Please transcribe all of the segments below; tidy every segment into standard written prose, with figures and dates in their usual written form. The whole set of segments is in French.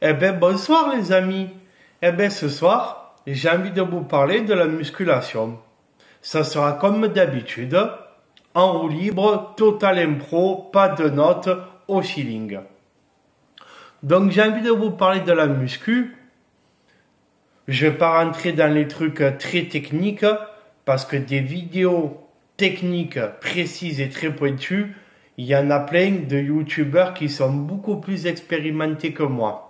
Eh ben bonsoir les amis. Eh ben ce soir, j'ai envie de vous parler de la musculation. Ça sera comme d'habitude, en roue libre, total impro, pas de notes, au feeling. Donc j'ai envie de vous parler de la muscu. Je vais pas rentrer dans les trucs très techniques parce que des vidéos techniques précises et très pointues, il y en a plein de youtubeurs qui sont beaucoup plus expérimentés que moi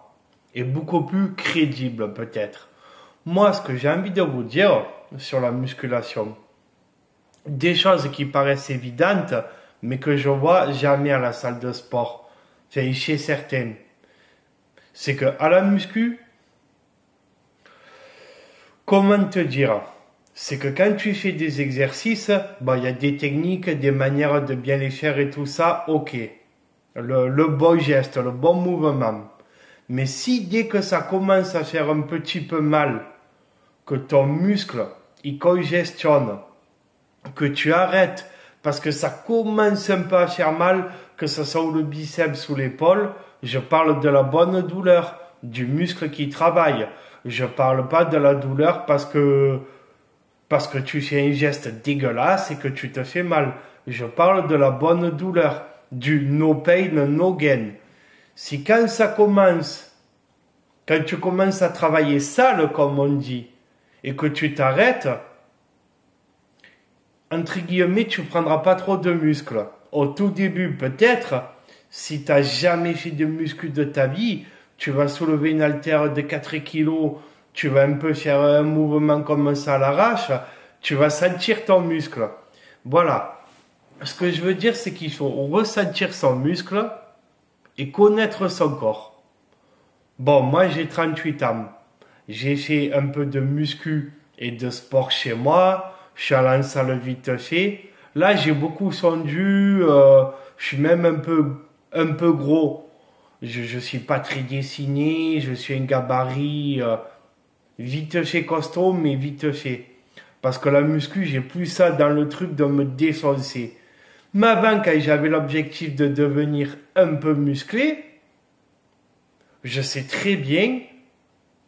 et beaucoup plus crédibles peut-être. Moi, ce que j'ai envie de vous dire sur la musculation, des choses qui paraissent évidentes mais que je vois jamais à la salle de sport, enfin, chez certains, c'est que à la muscu, comment te dire? C'est que quand tu fais des exercices, il y a des techniques, des manières de bien les faire et tout ça, ok. Le bon geste, le bon mouvement. Mais si dès que ça commence à faire un petit peu mal, que ton muscle, il congestionne, que tu arrêtes, parce que ça commence un peu à faire mal, que ce soit le biceps ou l'épaule, je parle de la bonne douleur, du muscle qui travaille. Je parle pas de la douleur parce que tu fais un geste dégueulasse et que tu te fais mal. Je parle de la bonne douleur, du no pain, no gain. Si quand tu commences à travailler sale, comme on dit, et que tu t'arrêtes, entre guillemets, tu prendras pas trop de muscles. Au tout début, peut-être, si tu n'as jamais fait de muscu de ta vie, tu vas soulever une haltère de 4 kilos, tu vas un peu faire un mouvement comme ça à l'arrache, tu vas sentir ton muscle. Voilà. Ce que je veux dire, c'est qu'il faut ressentir son muscle et connaître son corps. Bon, moi j'ai 38 ans. J'ai fait un peu de muscu et de sport chez moi. Je suis allé en salle vite fait. Là, j'ai beaucoup sondu. Je suis même un peu gros. Je suis pas très dessiné. Je suis un gabarit vite fait costaud, mais vite fait. Parce que la muscu, j'ai plus ça dans le truc de me défoncer. Mais avant, quand j'avais l'objectif de devenir un peu musclé, je sais très bien,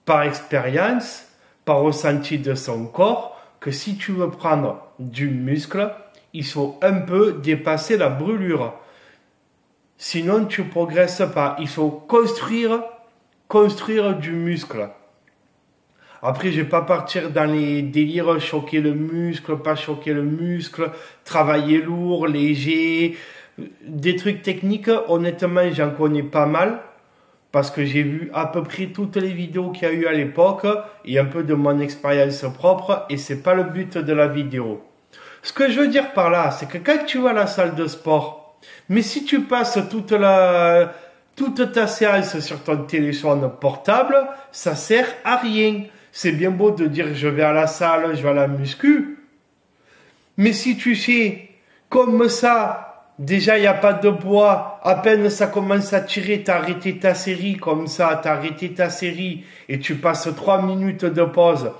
par expérience, par ressenti de son corps, que si tu veux prendre du muscle, il faut un peu dépasser la brûlure. Sinon, tu progresses pas. Il faut construire du muscle. Après, je vais pas partir dans les délires, choquer le muscle, pas choquer le muscle, travailler lourd, léger. Des trucs techniques, honnêtement, j'en connais pas mal. Parce que j'ai vu à peu près toutes les vidéos qu'il y a eu à l'époque et un peu de mon expérience propre, et c'est pas le but de la vidéo. Ce que je veux dire par là, c'est que quand tu vas à la salle de sport, mais si tu passes toute ta séance sur ton téléphone portable, ça sert à rien. C'est bien beau de dire je vais à la salle, je vais à la muscu, mais si tu fais comme ça, déjà il n'y a pas de poids, à peine ça commence à tirer, t'as arrêté ta série comme ça, t'as arrêté ta série et tu passes 3 minutes de pause,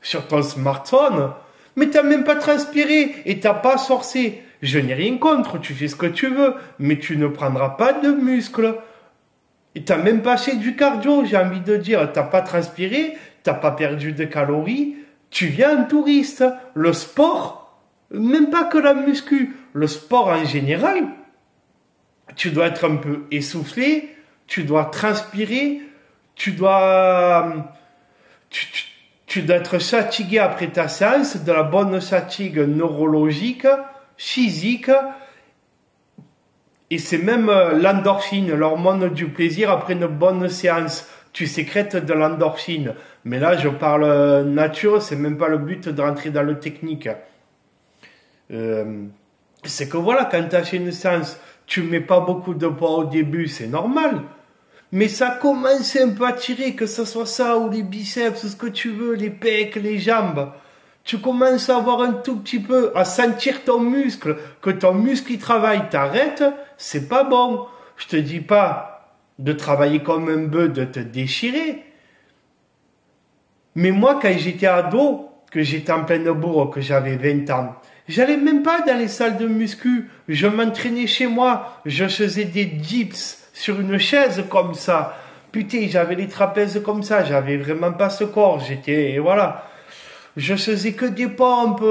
sur ton smartphone, mais t'as même pas transpiré et t'as pas sorcé. Je n'ai rien contre, tu fais ce que tu veux, mais tu ne prendras pas de muscles. Et t'as même pas fait du cardio, j'ai envie de dire. T'as pas transpiré, t'as pas perdu de calories, tu viens en touriste. Le sport, même pas que la muscu, le sport en général, tu dois être un peu essoufflé, tu dois transpirer, tu dois être fatigué après ta séance, de la bonne fatigue neurologique, physique. Et c'est même l'endorphine, l'hormone du plaisir après une bonne séance. Tu sécrètes de l'endorphine. Mais là, je parle nature, c'est même pas le but de rentrer dans le technique. C'est que voilà, quand tu as fait une séance, tu mets pas beaucoup de poids au début, c'est normal. Mais ça commence un peu à tirer, que ce soit ça ou les biceps, ce que tu veux, les pecs, les jambes. Tu commences à avoir un tout petit peu, à sentir ton muscle, que ton muscle il travaille, t'arrêtes, c'est pas bon. Je te dis pas de travailler comme un bœuf, de te déchirer. Mais moi, quand j'étais ado, que j'étais en pleine bourre, que j'avais 20 ans, j'allais même pas dans les salles de muscu. Je m'entraînais chez moi, je faisais des dips sur une chaise comme ça. Putain, j'avais les trapèzes comme ça, j'avais vraiment pas ce corps, j'étais, voilà. Je faisais que des pompes,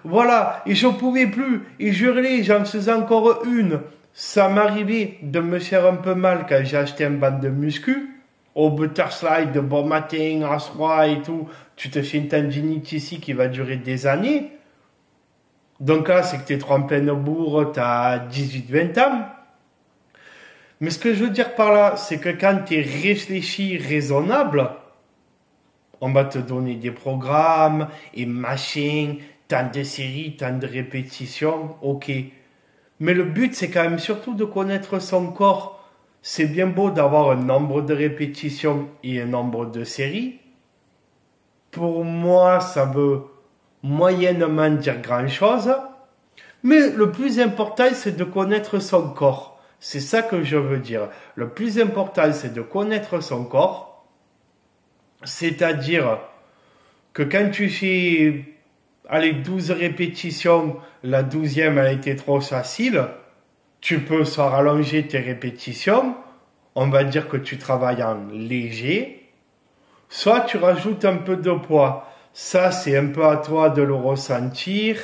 voilà, et je pouvais plus, et je hurlais, j'en faisais encore une. Ça m'arrivait de me faire un peu mal quand j'ai acheté un banc de muscu, au butterslide de bon matin, à soir et tout. Tu te fais une tendinite ici qui va durer des années. Donc là, c'est que t'es trop en pleine bourre, t'as 18-20 ans. Mais ce que je veux dire par là, c'est que quand t'es réfléchi, raisonnable, on va te donner des programmes et machin, tant de séries, tant de répétitions, ok. Mais le but, c'est quand même surtout de connaître son corps. C'est bien beau d'avoir un nombre de répétitions et un nombre de séries. Pour moi, ça veut moyennement dire grand-chose. Mais le plus important, c'est de connaître son corps. C'est ça que je veux dire. Le plus important, c'est de connaître son corps. C'est-à-dire que quand tu fais, allez, 12 répétitions, la 12e a été trop facile, tu peux soit rallonger tes répétitions, on va dire que tu travailles en léger, soit tu rajoutes un peu de poids. Ça, c'est un peu à toi de le ressentir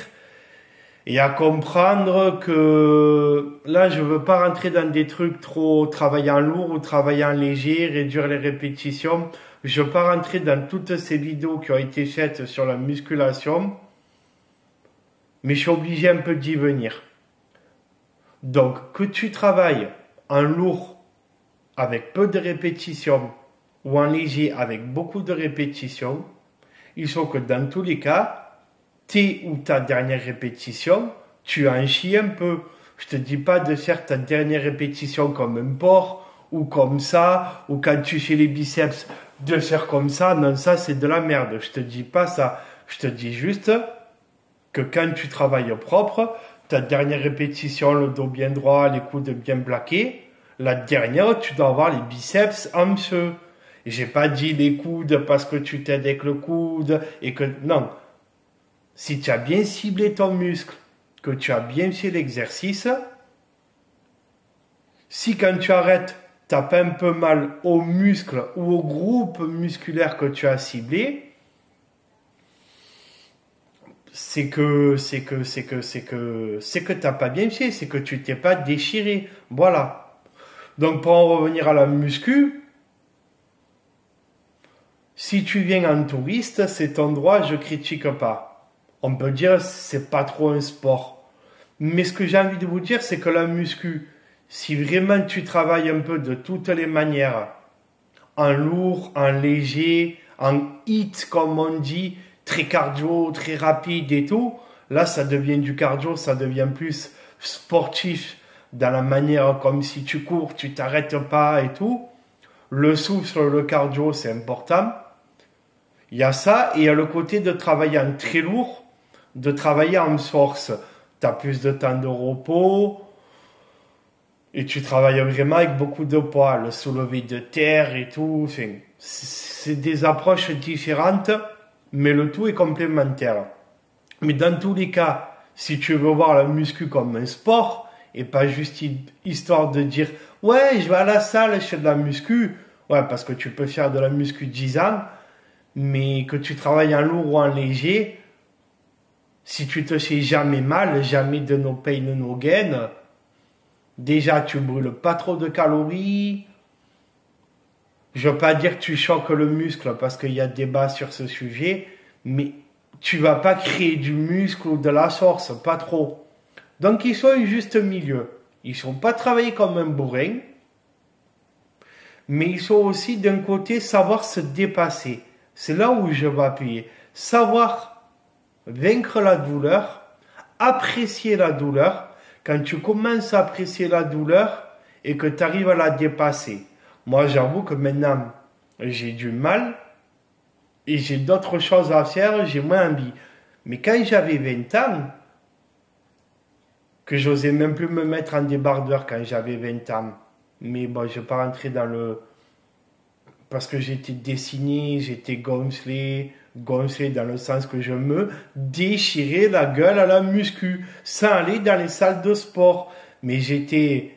et à comprendre que là, je veux pas rentrer dans des trucs trop travaillant lourd ou travaillant léger, réduire les répétitions. Je ne veux pas rentrer dans toutes ces vidéos qui ont été faites sur la musculation, mais je suis obligé un peu d'y venir. Donc, que tu travailles en lourd avec peu de répétitions ou en léger avec beaucoup de répétitions, il faut que dans tous les cas, tes ou ta dernière répétition, tu en chies un peu. Je te dis pas de faire ta dernière répétition comme un porc ou comme ça, ou quand tu fais les biceps, de faire comme ça. Non, ça c'est de la merde. Je te dis pas ça. Je te dis juste que quand tu travailles propre, ta dernière répétition, le dos bien droit, les coudes bien plaqués, la dernière, tu dois avoir les biceps en feu. Et j'ai pas dit les coudes parce que tu t'aides avec le coude et que non. Si tu as bien ciblé ton muscle, que tu as bien fait l'exercice, si quand tu arrêtes, t'as pas un peu mal au muscle ou au groupe musculaire que tu as ciblé, c'est que t'as pas bien fait, c'est que tu t'es pas déchiré. Voilà. Donc pour en revenir à la muscu, si tu viens en touriste, c'est ton droit, je critique pas. On peut dire c'est pas trop un sport. Mais ce que j'ai envie de vous dire, c'est que la muscu, si vraiment tu travailles un peu de toutes les manières, en lourd, en léger, en hit comme on dit, très cardio, très rapide et tout, là ça devient du cardio, ça devient plus sportif dans la manière comme si tu cours, tu t'arrêtes pas et tout. Le souffle, le cardio, c'est important. Il y a ça et il y a le côté de travailler en très lourd, de travailler en force. Tu as plus de temps de repos et tu travailles vraiment avec beaucoup de poids, le soulevé de terre et tout. Enfin, c'est des approches différentes, mais le tout est complémentaire. Mais dans tous les cas, si tu veux voir la muscu comme un sport et pas juste histoire de dire ouais, je vais à la salle, je fais de la muscu, ouais, parce que tu peux faire de la muscu 10 ans, mais que tu travailles en lourd ou en léger, si tu te fais jamais mal, jamais de no pain, no gain, déjà tu brûles pas trop de calories. Je veux pas dire que tu choques le muscle parce qu'il y a débat sur ce sujet, mais tu vas pas créer du muscle ou de la force, pas trop. Donc ils sont un juste milieu. Ils sont pas travaillés comme un bourrin, mais il faut aussi d'un côté savoir se dépasser. C'est là où je vais appuyer. Savoir vaincre la douleur, apprécier la douleur. Quand tu commences à apprécier la douleur et que tu arrives à la dépasser. Moi, j'avoue que maintenant, j'ai du mal et j'ai d'autres choses à faire, j'ai moins envie. Mais quand j'avais 20 ans, que j'osais même plus me mettre en débardeur quand j'avais 20 ans, mais bon, je ne vais pas rentrer dans le... Parce que j'étais dessiné, j'étais gonflé dans le sens que je me déchirais la gueule à la muscu, sans aller dans les salles de sport. Mais j'étais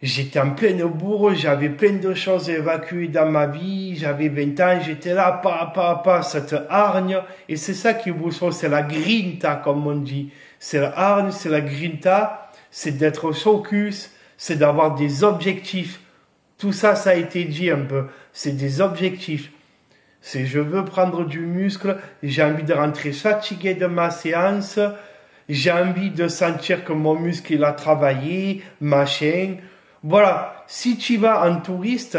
J'étais en pleine bourre, j'avais plein de choses à évacuer dans ma vie, j'avais 20 ans, j'étais là, cette hargne, et c'est ça qui vous sauve, c'est la grinta, comme on dit. C'est la hargne, c'est la grinta, c'est d'être focus, c'est d'avoir des objectifs. Tout ça, ça a été dit un peu. C'est des objectifs. C'est je veux prendre du muscle, j'ai envie de rentrer fatigué de ma séance, j'ai envie de sentir que mon muscle il a travaillé, machin. Voilà, si tu vas en touriste,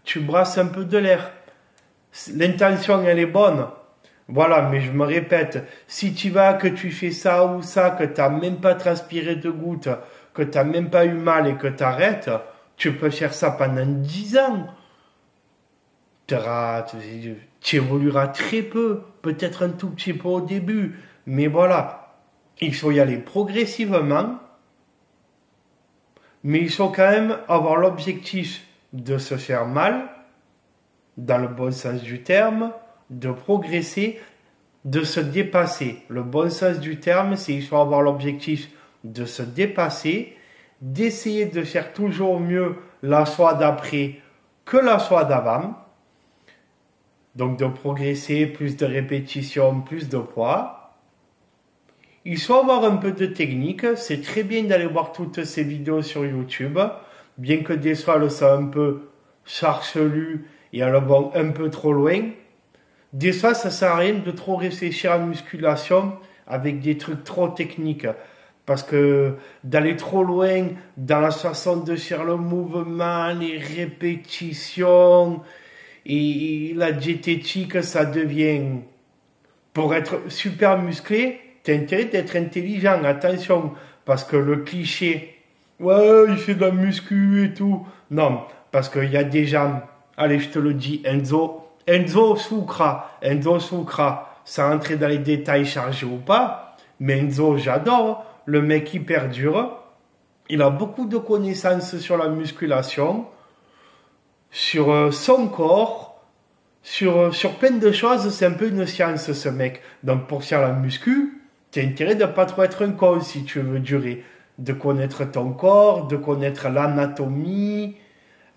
tu brasses un peu de l'air. L'intention elle est bonne. Voilà, mais je me répète, si tu vas, que tu fais ça ou ça, que tu n'as même pas transpiré de goutte, que tu n'as même pas eu mal et que tu arrêtes, tu peux faire ça pendant 10 ans. Tu évolueras très peu, peut-être un tout petit peu au début, mais voilà, il faut y aller progressivement, mais il faut quand même avoir l'objectif de se faire mal, dans le bon sens du terme, de progresser, de se dépasser. Le bon sens du terme, c'est qu'il faut avoir l'objectif de se dépasser, d'essayer de faire toujours mieux la fois d'après que la fois d'avant. Donc de progresser, plus de répétitions, plus de poids. Il faut avoir un peu de technique. C'est très bien d'aller voir toutes ces vidéos sur YouTube. Bien que des fois elles soient un peu charcelues et elles vont un peu trop loin. Des fois ça sert à rien de trop réfléchir à la musculation avec des trucs trop techniques. Parce que d'aller trop loin dans la façon de faire le mouvement, les répétitions... Et la diététique, ça devient... Pour être super musclé, t'as intérêt d'être intelligent, attention. Parce que le cliché, ouais, il fait de la muscu et tout. Non, parce qu'il y a des gens, allez, je te le dis, Enzo Sucra, sans entrer dans les détails chargés ou pas, mais Enzo, j'adore, le mec hyper dur. Il a beaucoup de connaissances sur la musculation, sur son corps, sur plein de choses. C'est un peu une science, ce mec. Donc pour faire la muscu, tu as intérêt de ne pas trop être un con si tu veux durer, de connaître ton corps, de connaître l'anatomie,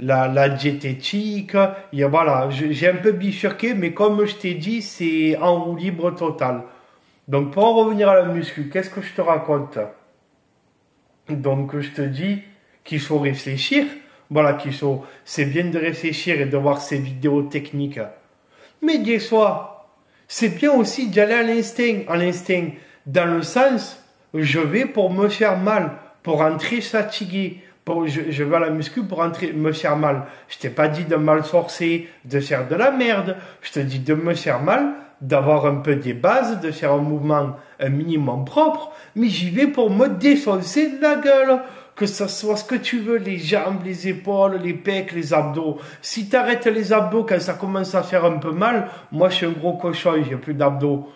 la diététique. Et voilà, j'ai un peu bifurqué, mais comme je t'ai dit, c'est en roue libre totale. Donc pour en revenir à la muscu, qu'est-ce que je te raconte? Donc je te dis qu'il faut réfléchir. Voilà, c'est bien de réfléchir et de voir ces vidéos techniques. Mais des fois, c'est bien aussi d'y aller à l'instinct, dans le sens, je vais pour me faire mal, pour rentrer fatigué, je vais à la muscu pour me faire mal. Je t'ai pas dit de mal forcer, de faire de la merde, je te dis de me faire mal, d'avoir un peu des bases, de faire un mouvement un minimum propre, mais j'y vais pour me défoncer la gueule. Que ça soit ce que tu veux, les jambes, les épaules, les pecs, les abdos. Si tu arrêtes les abdos quand ça commence à faire un peu mal, moi je suis un gros cochon, j'ai plus d'abdos.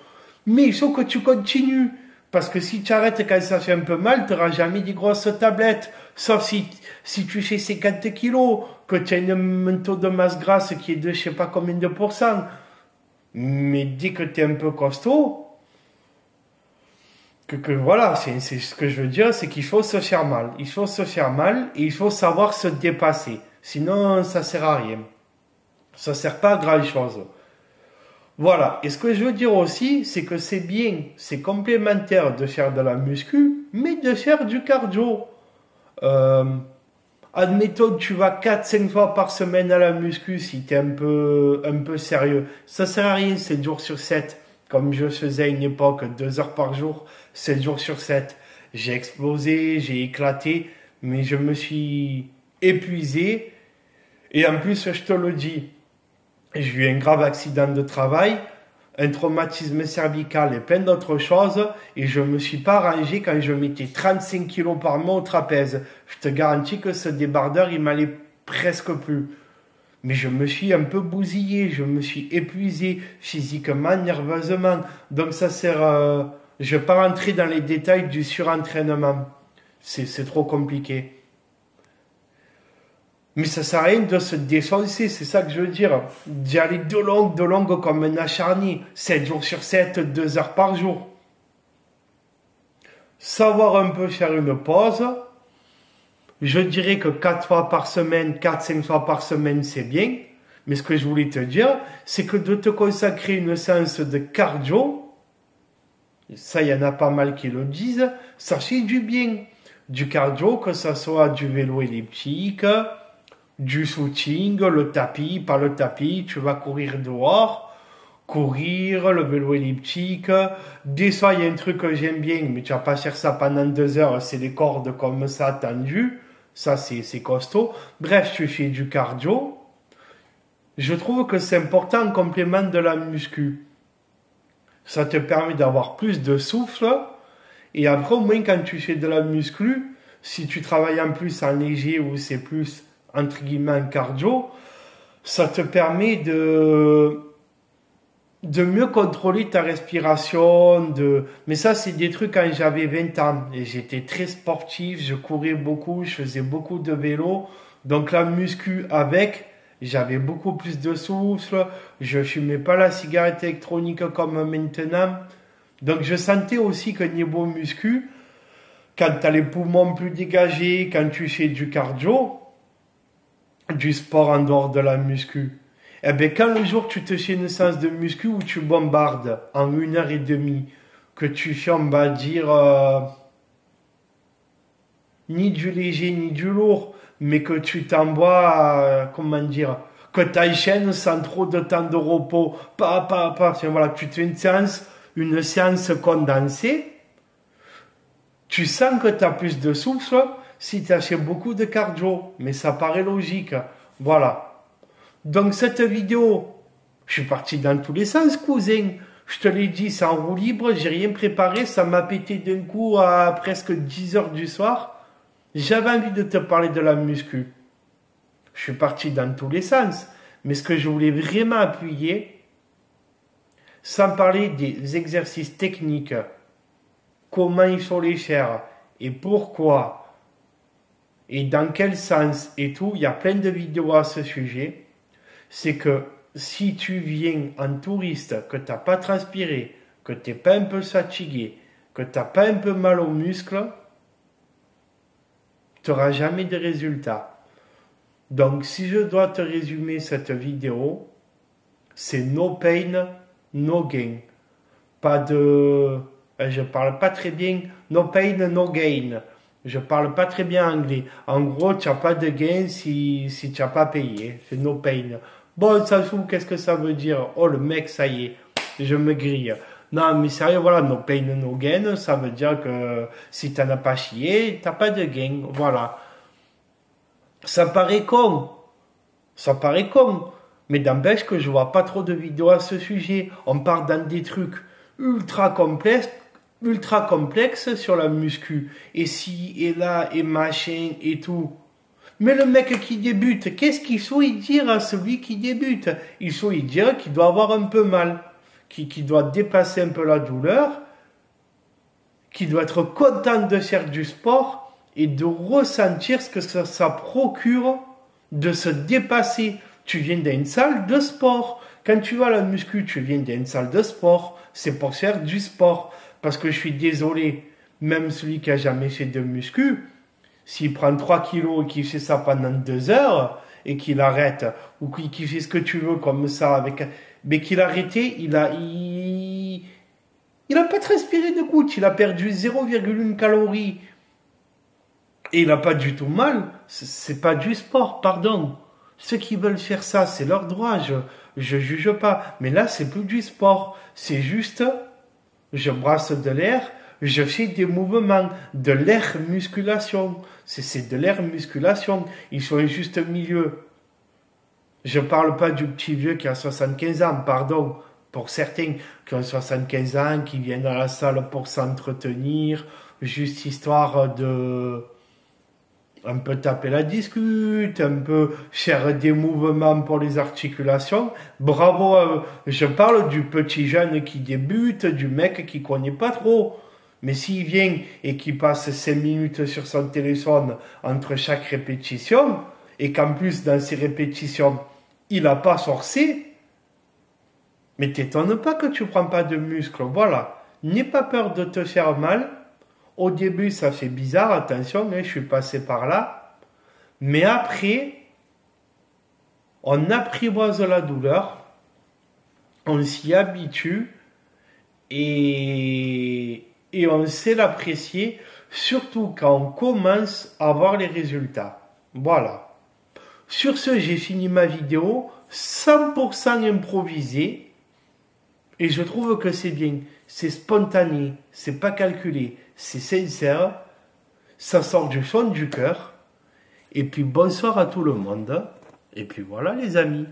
Mais il faut que tu continues. Parce que si tu arrêtes quand ça fait un peu mal, tu n'auras jamais des grosses tablettes. Sauf si tu fais 50 kilos, que tu as un taux de masse grasse qui est de je sais pas combien de pourcents. Mais dès que tu es un peu costaud, voilà, c'est ce que je veux dire, c'est qu'il faut se faire mal. Il faut se faire mal et il faut savoir se dépasser. Sinon, ça sert à rien. Ça sert pas à grand chose. Voilà. Et ce que je veux dire aussi, c'est que c'est bien, c'est complémentaire de faire de la muscu, mais de faire du cardio. Admettons que tu vas 4-5 fois par semaine à la muscu si tu es un peu sérieux. Ça sert à rien, 7 jours sur 7. Comme je faisais à une époque, 2 heures par jour, 7 jours sur 7. J'ai explosé, j'ai éclaté, mais je me suis épuisé. Et en plus, je te le dis, j'ai eu un grave accident de travail, un traumatisme cervical et plein d'autres choses. Et je me suis pas arrangé quand je mettais 35 kilos par mois au trapèze. Je te garantis que ce débardeur, il m'allait presque plus. Mais je me suis un peu bousillé, je me suis épuisé physiquement, nerveusement. Donc ça sert... je ne vais pas rentrer dans les détails du surentraînement. C'est trop compliqué. Mais ça sert à rien de se défoncer, c'est ça que je veux dire. D'y aller de longue comme un acharné. 7 jours sur 7, 2 heures par jour. Savoir un peu faire une pause. Je dirais que 4 fois par semaine, 4-5 fois par semaine, c'est bien. Mais ce que je voulais te dire, c'est que de te consacrer une séance de cardio, ça, il y en a pas mal qui le disent, ça fait du bien. Du cardio, que ce soit du vélo elliptique, du footing, le tapis, pas le tapis, tu vas courir dehors, courir, le vélo elliptique. Des fois, il y a un truc que j'aime bien, mais tu vas pas faire ça pendant 2 heures, c'est des cordes comme ça tendues. Ça, c'est costaud. Bref, tu fais du cardio. Je trouve que c'est important en complément de la muscu. Ça te permet d'avoir plus de souffle. Et après, au moins, quand tu fais de la muscu, si tu travailles en plus en léger ou c'est plus, entre guillemets, en cardio, ça te permet de mieux contrôler ta respiration. Mais ça, c'est des trucs quand j'avais 20 ans. Et j'étais très sportif, je courais beaucoup, je faisais beaucoup de vélo. Donc la muscu avec, j'avais beaucoup plus de souffle, je fumais pas la cigarette électronique comme maintenant. Donc je sentais aussi que niveau muscu, quand tu as les poumons plus dégagés, quand tu fais du cardio, du sport en dehors de la muscu, eh bien quand le jour tu te fais une séance de muscu où tu bombardes en 1 heure et demie, que tu fais on va dire ni du léger ni du lourd, mais que tu t'envoies, comment dire, que tu enchaînes sans trop de temps de repos, voilà, tu te fais une séance condensée, tu sens que tu as plus de souffle si tu as fait beaucoup de cardio, mais ça paraît logique, voilà. Donc cette vidéo, je suis parti dans tous les sens, cousin. Je te l'ai dit, c'est en roue libre, j'ai rien préparé, ça m'a pété d'un coup à presque 10 heures du soir. J'avais envie de te parler de la muscu. Je suis parti dans tous les sens. Mais ce que je voulais vraiment appuyer, sans parler des exercices techniques, comment il faut les faire et pourquoi et dans quel sens et tout, il y a plein de vidéos à ce sujet. C'est que si tu viens en touriste, que tu n'as pas transpiré, que tu n'es pas un peu fatigué, que tu n'as pas un peu mal aux muscles, tu n'auras jamais de résultats. Donc, si je dois te résumer cette vidéo, c'est no pain, no gain. Pas de... Je parle pas très bien. No pain, no gain. Je parle pas très bien anglais. En gros, tu n'as pas de gain si tu n'as pas payé. C'est no pain. Bon, ça se fout, qu'est-ce que ça veut dire? Oh, le mec, ça y est, je me grille. Non, mais sérieux, voilà, no pain, no gain, ça veut dire que si tu n'en as pas chié, tu n'as pas de gain. Voilà. Ça paraît con. Ça paraît con. Mais n'empêche que je vois pas trop de vidéos à ce sujet. On part dans des trucs ultra complexes sur la muscu. Et si, et là, et machin, et tout. Mais le mec qui débute, qu'est-ce qu'il faut y dire à celui qui débute? Il faut y dire qu'il doit avoir un peu mal, qu'il doit dépasser un peu la douleur, qu'il doit être content de faire du sport et de ressentir ce que ça procure de se dépasser. Tu viens d'une salle de sport. Quand tu vas à la muscu, tu viens d'une salle de sport. C'est pour faire du sport. Parce que je suis désolé, même celui qui a jamais fait de muscu, s'il prend 3 kilos et qu'il fait ça pendant 2 heures et qu'il arrête, ou qu'il fait ce que tu veux comme ça, mais qu'il a arrêté, il a pas transpiré de goutte, il a perdu 0,1 calorie. Et il n'a pas du tout mal, c'est pas du sport, pardon. Ceux qui veulent faire ça, c'est leur droit, je juge pas. Mais là, c'est plus du sport, c'est juste, je brasse de l'air, je fais des mouvements, de l'air musculation. C'est de l'air musculation. Il faut un juste milieu. Je parle pas du petit vieux qui a 75 ans, pardon. Pour certains qui ont 75 ans, qui viennent à la salle pour s'entretenir, juste histoire de un peu taper la discute, un peu faire des mouvements pour les articulations. Bravo, je parle du petit jeune qui débute, du mec qui connaît pas trop. Mais s'il vient et qu'il passe 5 minutes sur son téléphone entre chaque répétition, et qu'en plus dans ces répétitions, il n'a pas forcé, mais t'étonne pas que tu prends pas de muscle. Voilà. N'aie pas peur de te faire mal. Au début, ça fait bizarre, attention, je suis passé par là. Mais après, on apprivoise la douleur, on s'y habitue et on sait l'apprécier, surtout quand on commence à voir les résultats. Voilà. Sur ce, j'ai fini ma vidéo 100% improvisée et je trouve que c'est bien. C'est spontané, c'est pas calculé, c'est sincère, ça sort du fond du cœur. Et puis bonsoir à tout le monde. Et puis voilà les amis.